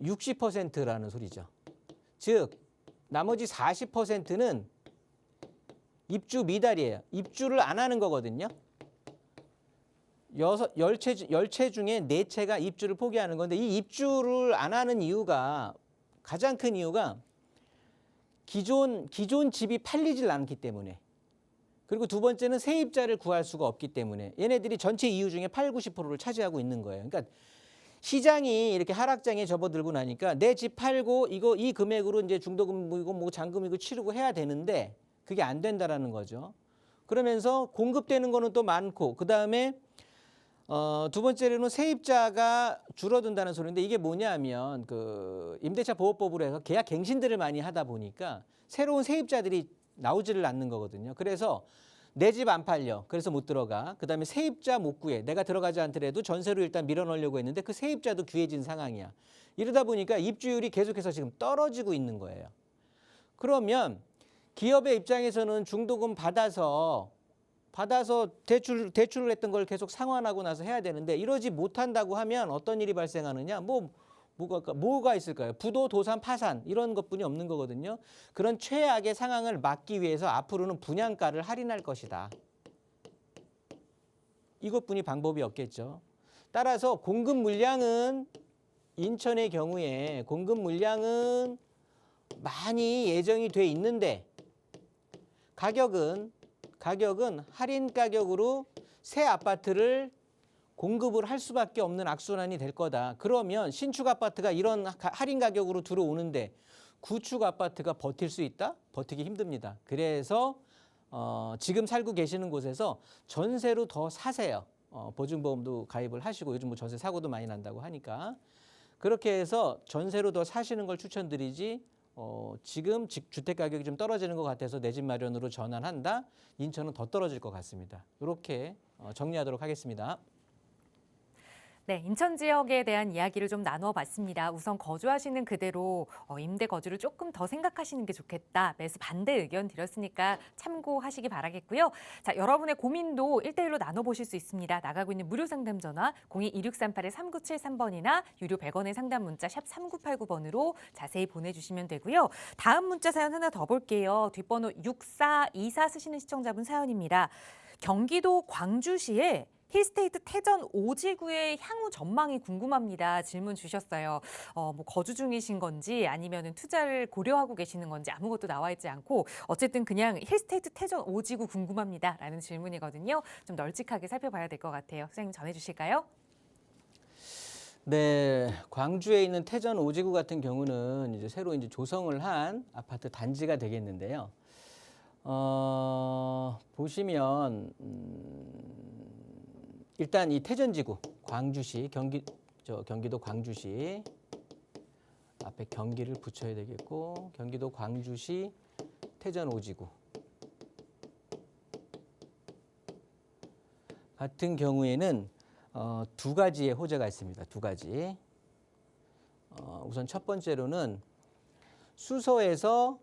60%라는 소리죠. 즉 나머지 40%는 입주 미달이에요. 입주를 안 하는 거거든요. 10채 중에 4채가 입주를 포기하는 건데 이 입주를 안 하는 이유가 가장 큰 이유가 기존 집이 팔리질 않기 때문에 그리고 두 번째는 세입자를 구할 수가 없기 때문에 얘네들이 전체 이유 중에 80~90%를 차지하고 있는 거예요. 그러니까 시장이 이렇게 하락장에 접어들고 나니까 내 집 팔고 이 금액으로 이제 중도금이고 뭐 잔금이고 치르고 해야 되는데 그게 안 된다라는 거죠. 그러면서 공급되는 거는 또 많고 그다음에 두 번째로는 세입자가 줄어든다는 소리인데 이게 뭐냐면 그 임대차 보호법으로 해서 계약 갱신들을 많이 하다 보니까 새로운 세입자들이 나오지를 않는 거거든요. 그래서 내 집 안 팔려. 그래서 못 들어가. 그다음에 세입자 못 구해. 내가 들어가지 않더라도 전세로 일단 밀어넣으려고 했는데 그 세입자도 귀해진 상황이야. 이러다 보니까 입주율이 계속해서 지금 떨어지고 있는 거예요. 그러면 기업의 입장에서는 중도금 받아서 대출을 했던 걸 계속 상환하고 나서 해야 되는데 이러지 못한다고 하면 어떤 일이 발생하느냐? 뭐가 있을까요? 부도, 도산, 파산 이런 것뿐이 없는 거거든요. 그런 최악의 상황을 막기 위해서 앞으로는 분양가를 할인할 것이다. 이것뿐이 방법이 없겠죠. 따라서 공급 물량은 인천의 경우에 공급 물량은 많이 예정이 돼 있는데 가격은 할인 가격으로 새 아파트를 공급을 할 수밖에 없는 악순환이 될 거다. 그러면 신축 아파트가 이런 할인 가격으로 들어오는데 구축 아파트가 버틸 수 있다? 버티기 힘듭니다. 그래서 지금 살고 계시는 곳에서 전세로 더 사세요. 보증보험도 가입을 하시고 요즘 뭐 전세 사고도 많이 난다고 하니까 그렇게 해서 전세로 더 사시는 걸 추천드리지 지금 주택 가격이 좀 떨어지는 것 같아서 내 집 마련으로 전환한다? 인천은 더 떨어질 것 같습니다. 이렇게 정리하도록 하겠습니다. 네, 인천 지역에 대한 이야기를 좀 나눠봤습니다. 우선 거주하시는 그대로 임대 거주를 조금 더 생각하시는 게 좋겠다. 매수 반대 의견 드렸으니까 참고하시기 바라겠고요. 자, 여러분의 고민도 1대1로 나눠보실 수 있습니다. 나가고 있는 무료 상담 전화 02-2638-3973번이나 유료 100원의 상담 문자 샵 3989번으로 자세히 보내주시면 되고요. 다음 문자 사연 하나 더 볼게요. 뒷번호 6424 쓰시는 시청자분 사연입니다. 경기도 광주시에 힐스테이트 태전 5지구의 향후 전망이 궁금합니다. 질문 주셨어요. 뭐 거주 중이신 건지 아니면 투자를 고려하고 계시는 건지 아무것도 나와 있지 않고 어쨌든 그냥 힐스테이트 태전 5지구 궁금합니다. 라는 질문이거든요. 좀 널찍하게 살펴봐야 될 것 같아요. 선생님 전해주실까요? 네, 광주에 있는 태전 5지구 같은 경우는 이제 새로 이제 조성을 한 아파트 단지가 되겠는데요. 보시면 일단 이 태전지구 광주시 경기도 광주시 앞에 경기를 붙여야 되겠고 경기도 광주시 태전 5지구 같은 경우에는 두 가지의 호재가 있습니다. 두 가지. 우선 첫 번째로는 수서에서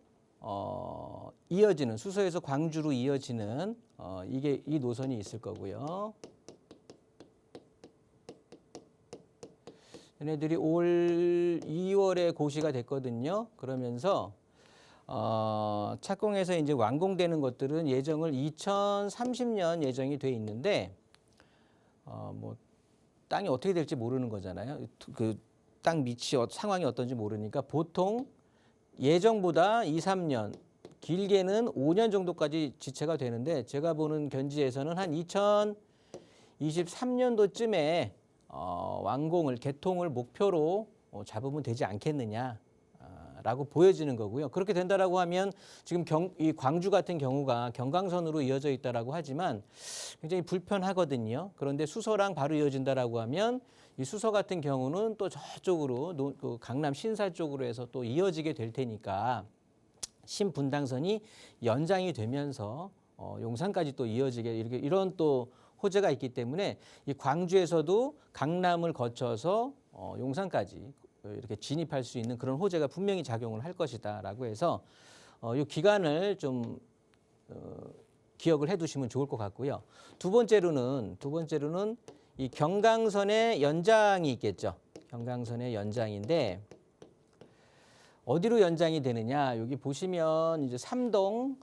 이어지는 수서에서 광주로 이어지는 이게 이 노선이 있을 거고요. 얘네들이 올 2월에 고시가 됐거든요. 그러면서 착공해서 이제 완공되는 것들은 예정을 2030년 예정이 돼 있는데 뭐 땅이 어떻게 될지 모르는 거잖아요. 그 땅 밑이 상황이 어떤지 모르니까 보통 예정보다 2, 3년, 길게는 5년 정도까지 지체가 되는데 제가 보는 견지에서는 한 2023년도쯤에 완공을 개통을 목표로 잡으면 되지 않겠느냐라고 보여지는 거고요. 그렇게 된다라고 하면 지금 이 광주 같은 경우가 경강선으로 이어져 있다라고 하지만 굉장히 불편하거든요. 그런데 수서랑 바로 이어진다라고 하면 이 수서 같은 경우는 또 저쪽으로 그 강남 신사 쪽으로 해서 또 이어지게 될 테니까 신분당선이 연장이 되면서 용산까지 또 이어지게 이런 또 호재가 있기 때문에 이 광주에서도 강남을 거쳐서 용산까지 이렇게 진입할 수 있는 그런 호재가 분명히 작용을 할 것이다라고 해서 이 기간을 좀 기억을 해두시면 좋을 것 같고요. 두 번째로는 이 경강선의 연장이 있겠죠. 경강선의 연장인데 어디로 연장이 되느냐? 여기 보시면 이제 삼동에서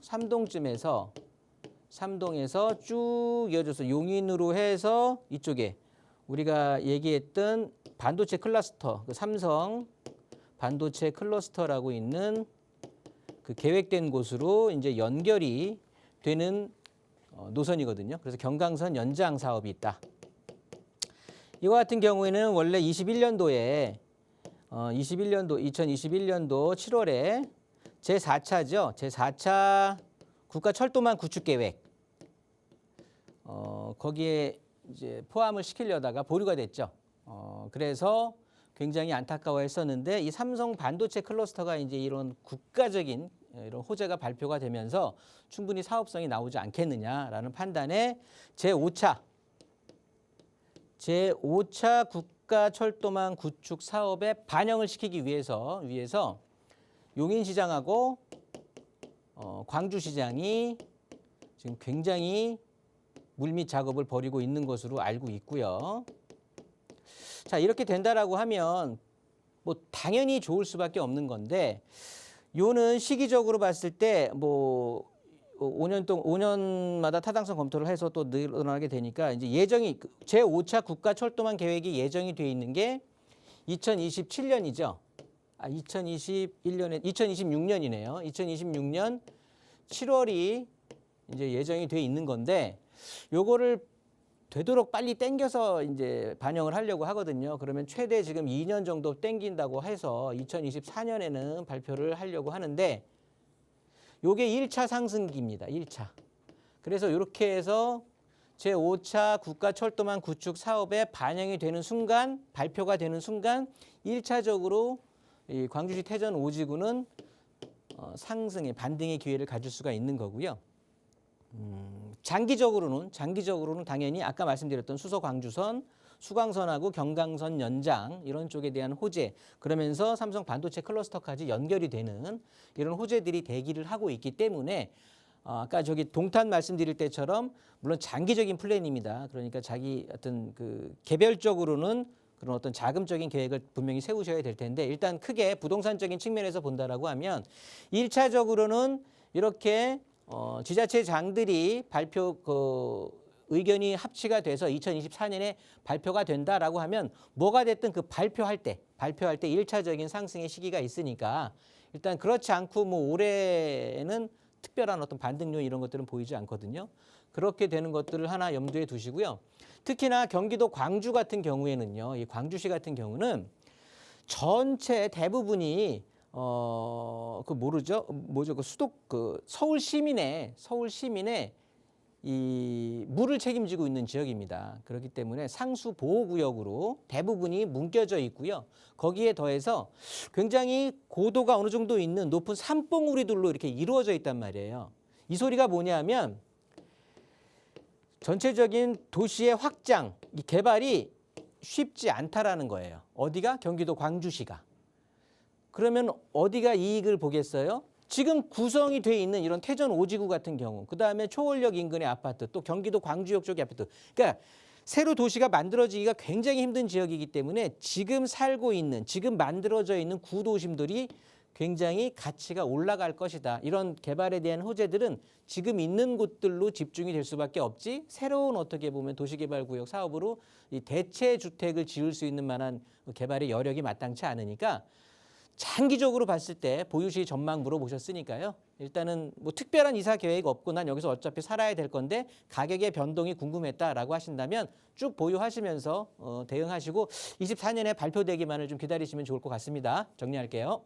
쭉 이어져서 용인으로 해서 이쪽에 우리가 얘기했던 반도체 클러스터, 그 삼성 반도체 클러스터라고 있는 그 계획된 곳으로 이제 연결이 되는 노선이거든요. 그래서 경강선 연장 사업이 있다. 이와 같은 경우에는 원래 2021년도 7월에 제4차죠. 제4차 국가철도망 구축 계획 거기에 이제 포함을 시키려다가 보류가 됐죠. 그래서 굉장히 안타까워했었는데 이 삼성 반도체 클러스터가 이제 이런 국가적인 이런 호재가 발표가 되면서 충분히 사업성이 나오지 않겠느냐라는 판단에 제5차 국가철도망 구축 사업에 반영을 시키기 위해서 용인시장하고 광주시장이 지금 굉장히 물밑 작업을 벌이고 있는 것으로 알고 있고요. 자, 이렇게 된다라고 하면 뭐 당연히 좋을 수밖에 없는 건데 요는 시기적으로 봤을 때 뭐 5년마다 타당성 검토를 해서 또 늘어나게 되니까 이제 예정이 제5차 국가철도망 계획이 예정이 돼 있는 게 2027년이죠. 2026년이네요. 2026년 7월이 이제 예정이 돼 있는 건데 요거를 되도록 빨리 땡겨서 이제 반영을 하려고 하거든요. 그러면 최대 지금 2년 정도 땡긴다고 해서 2024년에는 발표를 하려고 하는데 요게 1차 상승기입니다. 1차. 그래서 이렇게 해서 제5차 국가철도망 구축 사업에 반영이 되는 순간, 발표가 되는 순간 1차적으로 이 광주시 태전 5지구는 상승의 반등의 기회를 가질 수가 있는 거고요. 장기적으로는 당연히 아까 말씀드렸던 수서 광주선, 수광선하고 경강선 연장 이런 쪽에 대한 호재, 그러면서 삼성 반도체 클러스터까지 연결이 되는 이런 호재들이 대기를 하고 있기 때문에 아까 저기 동탄 말씀드릴 때처럼 물론 장기적인 플랜입니다. 그러니까 자기 어떤 그 개별적으로는 그런 어떤 자금적인 계획을 분명히 세우셔야 될 텐데 일단 크게 부동산적인 측면에서 본다라고 하면 1차적으로는 이렇게 지자체장들이 의견이 합치가 돼서 2024년에 발표가 된다라고 하면 뭐가 됐든 그 발표할 때 1차적인 상승의 시기가 있으니까 일단 그렇지 않고 뭐 올해는 특별한 어떤 반등요 이런 것들은 보이지 않거든요. 그렇게 되는 것들을 하나 염두에 두시고요. 특히나 경기도 광주 같은 경우에는요. 이 광주시 같은 경우는 전체 대부분이 서울 시민의 이 물을 책임지고 있는 지역입니다. 그렇기 때문에 상수 보호구역으로 대부분이 뭉겨져 있고요. 거기에 더해서 굉장히 고도가 어느 정도 있는 높은 산봉우리들로 이렇게 이루어져 있단 말이에요. 이 소리가 뭐냐면 전체적인 도시의 확장, 이 개발이 쉽지 않다라는 거예요. 어디가? 경기도 광주시가. 그러면 어디가 이익을 보겠어요? 지금 구성이 돼 있는 이런 태전 오지구 같은 경우, 그다음에 초원역 인근의 아파트, 또 경기도 광주역 쪽의 아파트. 그러니까 새로 도시가 만들어지기가 굉장히 힘든 지역이기 때문에 지금 살고 있는, 지금 만들어져 있는 구도심들이 굉장히 가치가 올라갈 것이다. 이런 개발에 대한 호재들은 지금 있는 곳들로 집중이 될 수밖에 없지, 새로운 어떻게 보면 도시개발구역 사업으로 이 대체 주택을 지을 수 있는 만한 개발의 여력이 마땅치 않으니까 장기적으로 봤을 때 보유시 전망 물어보셨으니까요. 일단은 뭐 특별한 이사 계획 없고 난 여기서 어차피 살아야 될 건데 가격의 변동이 궁금했다라고 하신다면 쭉 보유하시면서 대응하시고 24년에 발표되기만을 좀 기다리시면 좋을 것 같습니다. 정리할게요.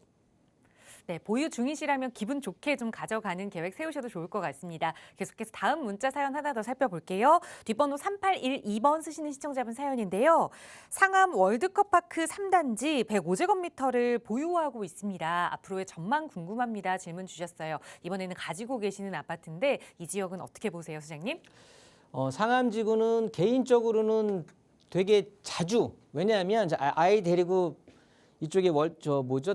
네, 보유 중이시라면 기분 좋게 좀 가져가는 계획 세우셔도 좋을 것 같습니다. 계속해서 다음 문자 사연 하나 더 살펴볼게요. 뒷번호 3812번 쓰시는 시청자분 사연인데요. 상암 월드컵파크 3단지 105제곱미터를 보유하고 있습니다. 앞으로의 전망 궁금합니다. 질문 주셨어요. 이번에는 가지고 계시는 아파트인데 이 지역은 어떻게 보세요, 소장님? 상암지구는 개인적으로는 되게 자주, 왜냐하면 아이 데리고 이쪽에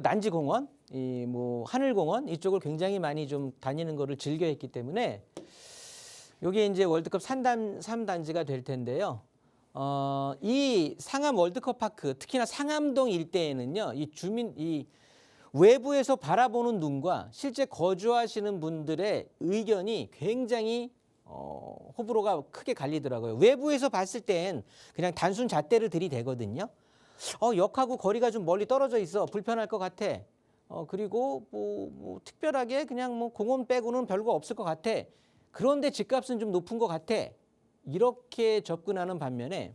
난지공원, 이 뭐 하늘공원 이쪽을 굉장히 많이 좀 다니는 거를 즐겨했기 때문에 이게 이제 월드컵 3단지가 될 텐데요. 이 상암 월드컵 파크, 특히나 상암동 일대에는요, 이 외부에서 바라보는 눈과 실제 거주하시는 분들의 의견이 굉장히 호불호가 크게 갈리더라고요. 외부에서 봤을 땐 그냥 단순 잣대를 들이대거든요. 역하고 거리가 좀 멀리 떨어져 있어, 불편할 것 같아. 그리고 뭐 특별하게 그냥 뭐 공원 빼고는 별거 없을 것 같아. 그런데 집값은 좀 높은 것 같아. 이렇게 접근하는 반면에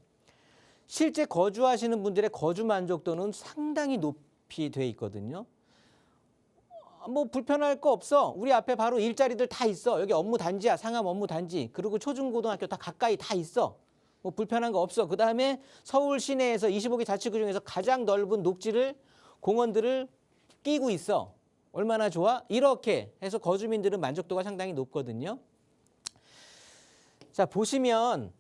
실제 거주하시는 분들의 거주 만족도는 상당히 높이 돼 있거든요. 뭐 불편할 거 없어. 우리 앞에 바로 일자리들 다 있어. 여기 업무 단지야. 상암 업무 단지. 그리고 초중고등학교 다 가까이 다 있어. 뭐 불편한 거 없어. 그다음에 서울 시내에서 25개 자치구 중에서 가장 넓은 녹지를, 공원들을 끼고 있어. 얼마나 좋아? 이렇게 해서 거주민들은 만족도가 상당히 높거든요. 자, 보시면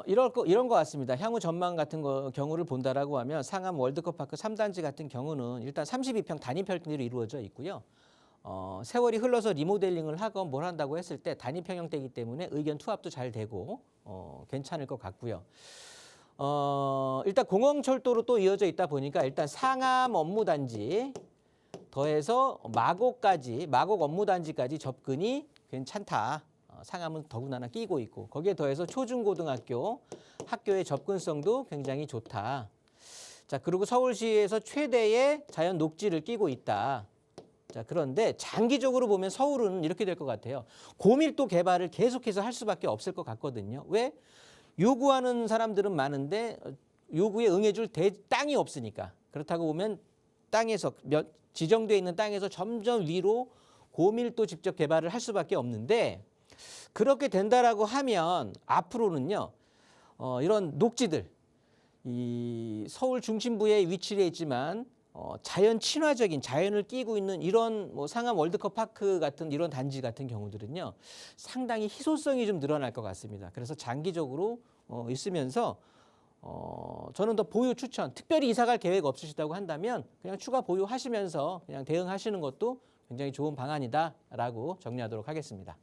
이런 것 같습니다. 향후 전망 같은 경우를 본다라고 하면 상암 월드컵파크 3단지 같은 경우는 일단 32평 단위평대로 이루어져 있고요. 세월이 흘러서 리모델링을 하건 뭘 한다고 했을 때 단위평형대이기 때문에 의견 투합도 잘 되고 괜찮을 것 같고요. 일단 공항철도로 또 이어져 있다 보니까 일단 상암 업무단지 더해서 마곡 업무단지까지 접근이 괜찮다. 상암은 더군다나 끼고 있고 거기에 더해서 초중고등학교 학교의 접근성도 굉장히 좋다. 자, 그리고 서울시에서 최대의 자연 녹지를 끼고 있다. 자, 그런데 장기적으로 보면 서울은 이렇게 될 것 같아요. 고밀도 개발을 계속해서 할 수밖에 없을 것 같거든요. 왜? 요구하는 사람들은 많은데 요구에 응해줄 땅이 없으니까. 그렇다고 보면 땅에서 지정되어 있는 땅에서 점점 위로 고밀도 직접 개발을 할 수밖에 없는데, 그렇게 된다라고 하면 앞으로는요, 이런 녹지들, 이 서울 중심부에 위치해 있지만 자연 친화적인, 자연을 끼고 있는 이런 뭐 상암 월드컵 파크 같은 이런 단지 같은 경우들은요, 상당히 희소성이 좀 늘어날 것 같습니다. 그래서 장기적으로 있으면서 저는 더 보유 추천, 특별히 이사갈 계획 없으시다고 한다면 그냥 추가 보유하시면서 그냥 대응하시는 것도 굉장히 좋은 방안이다라고 정리하도록 하겠습니다.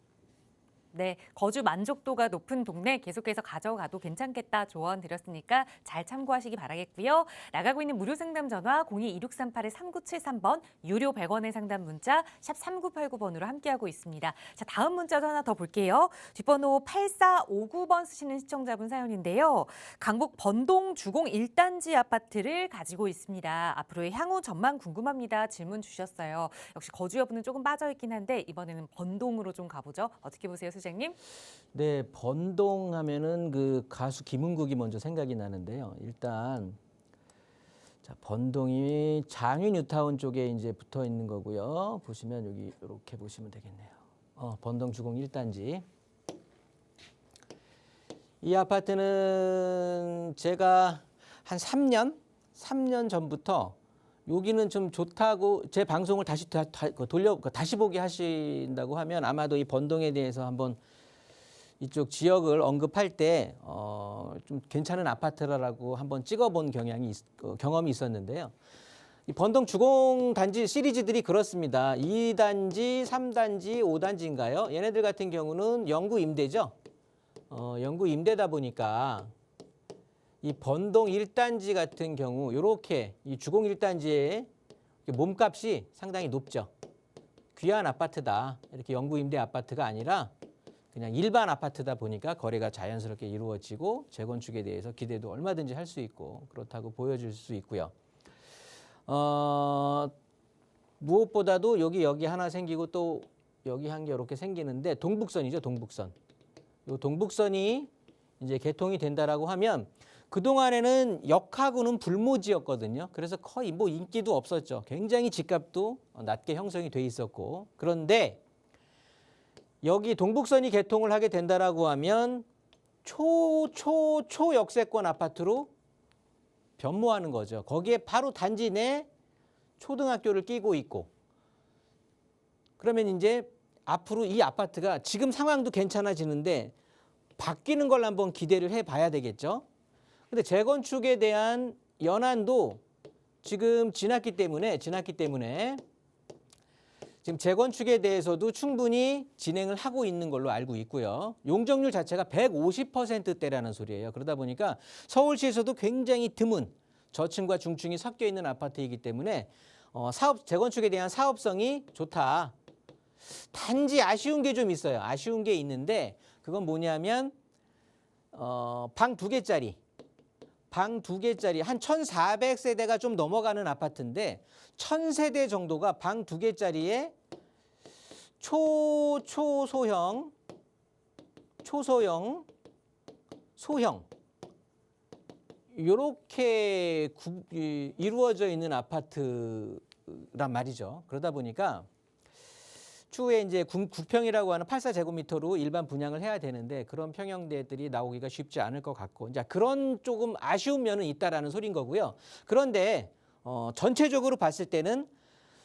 네, 거주 만족도가 높은 동네 계속해서 가져가도 괜찮겠다 조언 드렸으니까 잘 참고하시기 바라겠고요. 나가고 있는 무료 상담 전화 02-2638-3973번, 유료 100원의 상담 문자 샵 3989번으로 함께하고 있습니다. 자, 다음 문자도 하나 더 볼게요. 뒷번호 8459번 쓰시는 시청자분 사연인데요. 강북 번동 주공 1단지 아파트를 가지고 있습니다. 앞으로의 향후 전망 궁금합니다. 질문 주셨어요. 역시 거주 여부는 조금 빠져있긴 한데 이번에는 번동으로 좀 가보죠. 어떻게 보세요, 소장님? 네, 번동 하면은 그 가수 김은국이 먼저 생각이 나는데요. 일단 자, 번동이 장유 뉴타운 쪽에 이제 붙어 있는 거고요. 보시면 여기 이렇게 보시면 되겠네요. 번동 주공 1단지. 이 아파트는 제가 한 3년 전부터 여기는 좀 좋다고 제 방송을 다시 보기 하신다고 하면 아마도 이 번동에 대해서 한번 이쪽 지역을 언급할 때 좀 괜찮은 아파트라고 한번 찍어본 경험이 있었는데요. 이 번동 주공 단지 시리즈들이 그렇습니다. 2단지, 3단지, 5단지인가요? 얘네들 같은 경우는 영구 임대죠. 영구 임대다 보니까 이 번동 1단지 같은 경우 이렇게 이 주공 1단지의 몸값이 상당히 높죠. 귀한 아파트다. 이렇게 영구 임대 아파트가 아니라 그냥 일반 아파트다 보니까 거래가 자연스럽게 이루어지고 재건축에 대해서 기대도 얼마든지 할 수 있고 그렇다고 보여줄 수 있고요. 무엇보다도 여기 하나 생기고 또 여기 한 개 이렇게 생기는데 동북선이죠, 동북선. 이 동북선이 이제 개통이 된다라고 하면 그동안에는 역하고는 불모지였거든요. 그래서 거의 뭐 인기도 없었죠. 굉장히 집값도 낮게 형성이 돼 있었고. 그런데 여기 동북선이 개통을 하게 된다라고 하면 초역세권 아파트로 변모하는 거죠. 거기에 바로 단지 내 초등학교를 끼고 있고. 그러면 이제 앞으로 이 아파트가 지금 상황도 괜찮아지는데 바뀌는 걸 한번 기대를 해봐야 되겠죠. 근데 재건축에 대한 연한도 지금 지났기 때문에 지금 재건축에 대해서도 충분히 진행을 하고 있는 걸로 알고 있고요. 용적률 자체가 150%대라는 소리예요. 그러다 보니까 서울시에서도 굉장히 드문 저층과 중층이 섞여 있는 아파트이기 때문에 재건축에 대한 사업성이 좋다. 단지 아쉬운 게 좀 있어요. 아쉬운 게 있는데 그건 뭐냐면 방 2개짜리 한 1,400세대가 좀 넘어가는 아파트인데 1,000세대 정도가 방 2개짜리에 소형 이렇게 이루어져 있는 아파트란 말이죠. 그러다 보니까 추후에 이제 9평이라고 하는 84제곱미터로 일반 분양을 해야 되는데 그런 평형대들이 나오기가 쉽지 않을 것 같고 이제 그런 조금 아쉬운 면은 있다라는 소린 거고요. 그런데 전체적으로 봤을 때는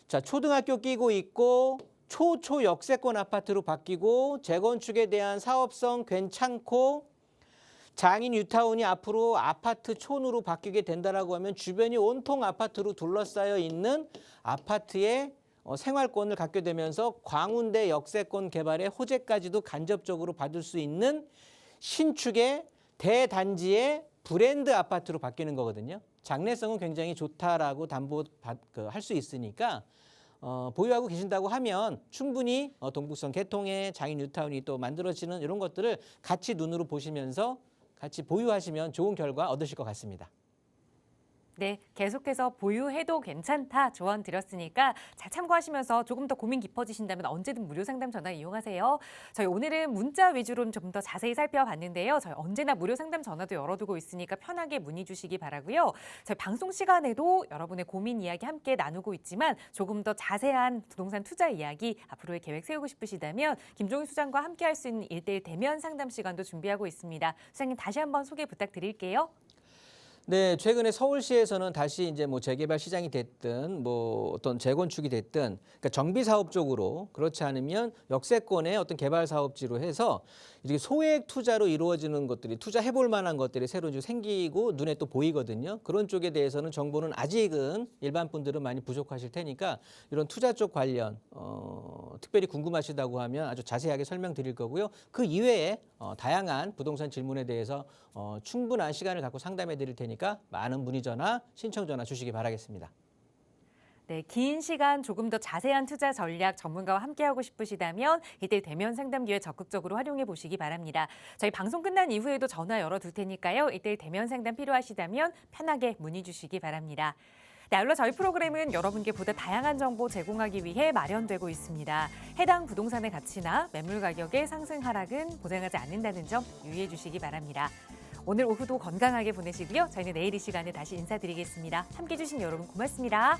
자 초등학교 끼고 있고 초역세권 아파트로 바뀌고 재건축에 대한 사업성 괜찮고 장인 뉴타운이 앞으로 아파트 촌으로 바뀌게 된다라고 하면 주변이 온통 아파트로 둘러싸여 있는 아파트의 생활권을 갖게 되면서 광운대 역세권 개발의 호재까지도 간접적으로 받을 수 있는 신축의 대단지의 브랜드 아파트로 바뀌는 거거든요. 장래성은 굉장히 좋다라고 담보할 수 있으니까 보유하고 계신다고 하면 충분히 동북선 개통에 장인 뉴타운이 또 만들어지는 이런 것들을 같이 눈으로 보시면서 같이 보유하시면 좋은 결과 얻으실 것 같습니다. 네, 계속해서 보유해도 괜찮다 조언 드렸으니까 잘 참고하시면서 조금 더 고민 깊어지신다면 언제든 무료 상담 전화 이용하세요. 저희 오늘은 문자 위주로 좀 더 자세히 살펴봤는데요. 저희 언제나 무료 상담 전화도 열어두고 있으니까 편하게 문의 주시기 바라고요. 저희 방송 시간에도 여러분의 고민 이야기 함께 나누고 있지만 조금 더 자세한 부동산 투자 이야기 앞으로의 계획 세우고 싶으시다면 김종희 수장과 함께 할 수 있는 1:1 대면 상담 시간도 준비하고 있습니다. 수장님 다시 한번 소개 부탁드릴게요. 네, 최근에 서울시에서는 다시 이제 뭐 재개발 시장이 됐든 뭐 어떤 재건축이 됐든 그러니까 정비 사업 쪽으로 그렇지 않으면 역세권의 어떤 개발 사업지로 해서 이렇게 소액 투자로 이루어지는 것들이 투자해 볼 만한 것들이 새로 이제 생기고 눈에 또 보이거든요. 그런 쪽에 대해서는 정보는 아직은 일반 분들은 많이 부족하실 테니까 이런 투자 쪽 관련 특별히 궁금하시다고 하면 아주 자세하게 설명드릴 거고요. 그 이외에 다양한 부동산 질문에 대해서 충분한 시간을 갖고 상담해 드릴 테니까 많은 문의 전화, 신청 전화 주시기 바라겠습니다. 네, 긴 시간 조금 더 자세한 투자 전략 전문가와 함께하고 싶으시다면 이때 대면 상담 기회 적극적으로 활용해 보시기 바랍니다. 저희 방송 끝난 이후에도 전화 열어둘 테니까요. 이때 대면 상담 필요하시다면 편하게 문의 주시기 바랍니다. 네, 아울러 저희 프로그램은 여러분께 보다 다양한 정보 제공하기 위해 마련되고 있습니다. 해당 부동산의 가치나 매물 가격의 상승 하락은 보장하지 않는다는 점 유의해 주시기 바랍니다. 오늘 오후도 건강하게 보내시고요. 저희는 내일 이 시간에 다시 인사드리겠습니다. 함께해 주신 여러분 고맙습니다.